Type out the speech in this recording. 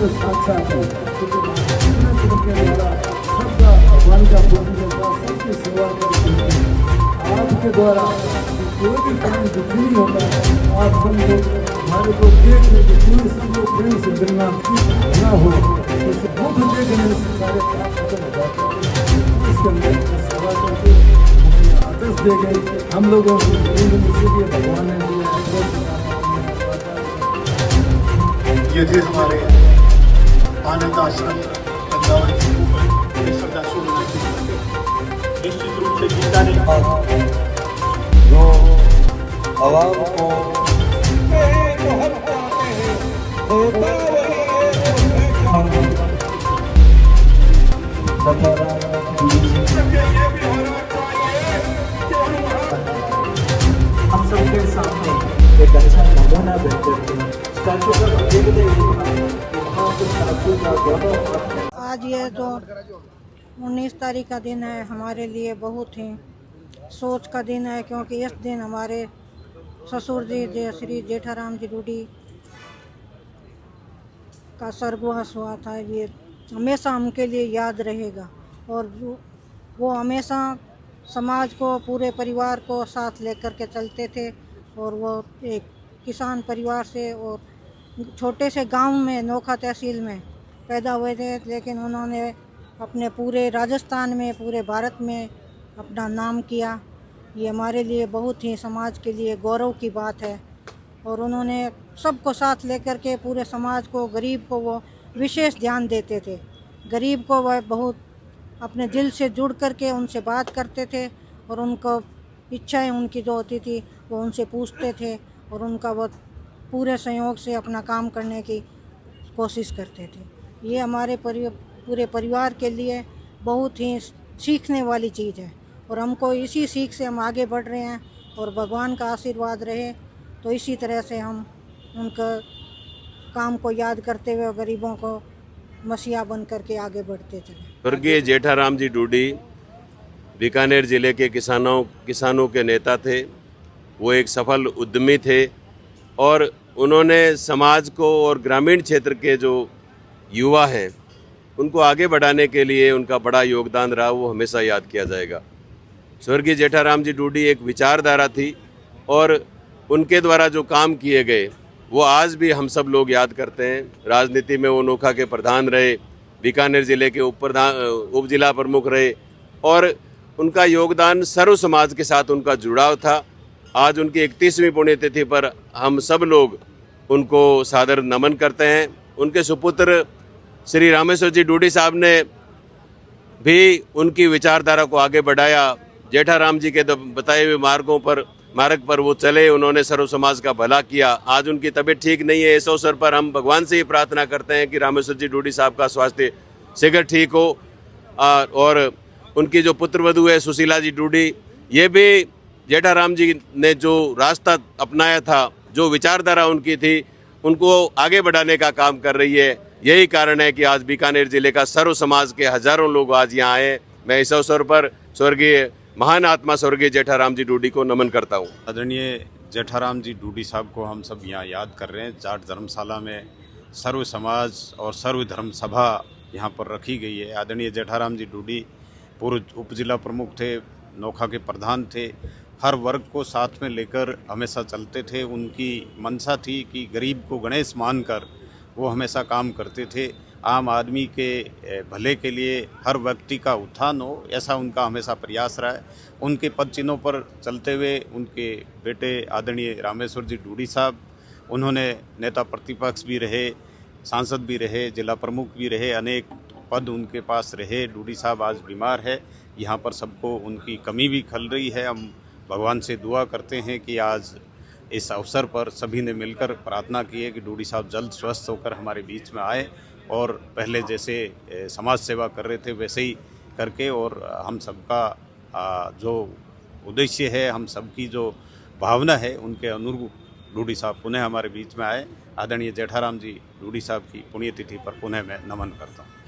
सबके साथ साथ है, क्योंकि धर्म के द्वारा सबका भगवान का पूजन करता, सबकी सेवा करते हैं। आपके द्वारा कोई भी काम दुखी नहीं होता। आप सब लोग हमारे को देख रहे कि पूरे सब लोग प्रेम से मिलना ना हो, तो मुख देखने से सारे काम खत्म हो जाते हैं। इसके अंदर सेवा करके आदर्श दे गए हम लोगों को, इसीलिए भगवान ने दिया। ये थे हमारे आनंद आश्रम वृंदावन के श्रद्धासुर निश्चित रूप से गीता ने जो आवाम को हम सबके सामने एक अच्छा नमूना बेहतर है। स्टैचू का देखते आज ये जो 19 तारीख का दिन है हमारे लिए बहुत ही सोच का दिन है, क्योंकि इस दिन हमारे ससुर जी श्री जेठाराम जी डूडी का स्वर्गवास हुआ था। ये हमेशा उनके लिए याद रहेगा और वो हमेशा समाज को, पूरे परिवार को साथ लेकर के चलते थे। और वो एक किसान परिवार से और छोटे से गांव में, नोखा तहसील में पैदा हुए थे, लेकिन उन्होंने अपने पूरे राजस्थान में, पूरे भारत में अपना नाम किया। ये हमारे लिए बहुत ही, समाज के लिए गौरव की बात है। और उन्होंने सबको साथ लेकर के पूरे समाज को, गरीब को वो विशेष ध्यान देते थे। गरीब को वह बहुत अपने दिल से जुड़ करके उनसे बात करते थे और उनको इच्छाएं उनकी जो होती थी वो उनसे पूछते थे और उनका वो पूरे सहयोग से अपना काम करने की कोशिश करते थे। ये हमारे पूरे परिवार के लिए बहुत ही सीखने वाली चीज़ है और हमको इसी सीख से हम आगे बढ़ रहे हैं। और भगवान का आशीर्वाद रहे तो इसी तरह से हम उनका काम को याद करते हुए गरीबों को मसीहा बन करके आगे बढ़ते चले। स्वर्गीय जेठाराम जी डूडी बीकानेर जिले के किसानों के नेता थे। वो एक सफल उद्यमी थे और उन्होंने समाज को और ग्रामीण क्षेत्र के जो युवा हैं उनको आगे बढ़ाने के लिए उनका बड़ा योगदान रहा, वो हमेशा याद किया जाएगा। स्वर्गीय जेठाराम जी डूडी एक विचारधारा थी और उनके द्वारा जो काम किए गए वो आज भी हम सब लोग याद करते हैं। राजनीति में वो नोखा के प्रधान रहे, बीकानेर जिले के उप जिला प्रमुख रहे और उनका योगदान सर्व समाज के साथ उनका जुड़ाव था। आज उनकी 31वीं पुण्यतिथि पर हम सब लोग उनको सादर नमन करते हैं। उनके सुपुत्र श्री रामेश्वर जी डूडी साहब ने भी उनकी विचारधारा को आगे बढ़ाया। जेठाराम जी के बताए हुए मार्ग पर वो चले, उन्होंने सर्व समाज का भला किया। आज उनकी तबीयत ठीक नहीं है, इस अवसर पर हम भगवान से ही प्रार्थना करते हैं कि रामेश्वर जी डूडी साहब का स्वास्थ्य शीघ्र ठीक हो। और उनकी जो पुत्रवधू है सुशीला जी डूडी, ये भी जेठाराम जी ने जो रास्ता अपनाया था, जो विचारधारा उनकी थी, उनको आगे बढ़ाने का काम कर रही है। यही कारण है कि आज बीकानेर जिले का सर्व समाज के हजारों लोग आज यहाँ आए। मैं इस अवसर पर स्वर्गीय महान आत्मा स्वर्गीय जेठाराम जी डूडी को नमन करता हूँ। आदरणीय जेठाराम जी डूडी साहब को हम सब यहाँ याद कर रहे हैं। जाट धर्मशाला में सर्व समाज और सर्व धर्म सभा यहाँ पर रखी गई है। आदरणीय जेठाराम जी डूडी पूर्व उप जिला प्रमुख थे, नोखा के प्रधान थे, हर वर्ग को साथ में लेकर हमेशा चलते थे। उनकी मंशा थी कि गरीब को गणेश मानकर वो हमेशा काम करते थे। आम आदमी के भले के लिए हर व्यक्ति का उत्थान हो, ऐसा उनका हमेशा प्रयास रहा है। उनके पद चिन्हों पर चलते हुए उनके बेटे आदरणीय रामेश्वर जी डूडी साहब, उन्होंने नेता प्रतिपक्ष भी रहे, सांसद भी रहे, जिला प्रमुख भी रहे, अनेक पद उनके पास रहे। डूडी साहब आज बीमार है, यहाँ पर सबको उनकी कमी भी खल रही है। हम भगवान से दुआ करते हैं कि आज इस अवसर पर सभी ने मिलकर प्रार्थना की है कि डूडी साहब जल्द स्वस्थ होकर हमारे बीच में आए और पहले जैसे समाज सेवा कर रहे थे वैसे ही करके, और हम सबका जो उद्देश्य है, हम सबकी जो भावना है, उनके अनुरूप डूडी साहब पुनः हमारे बीच में आए। आदरणीय जेठाराम जी डूडी साहब की पुण्यतिथि पर पुनः मैं नमन करता हूँ।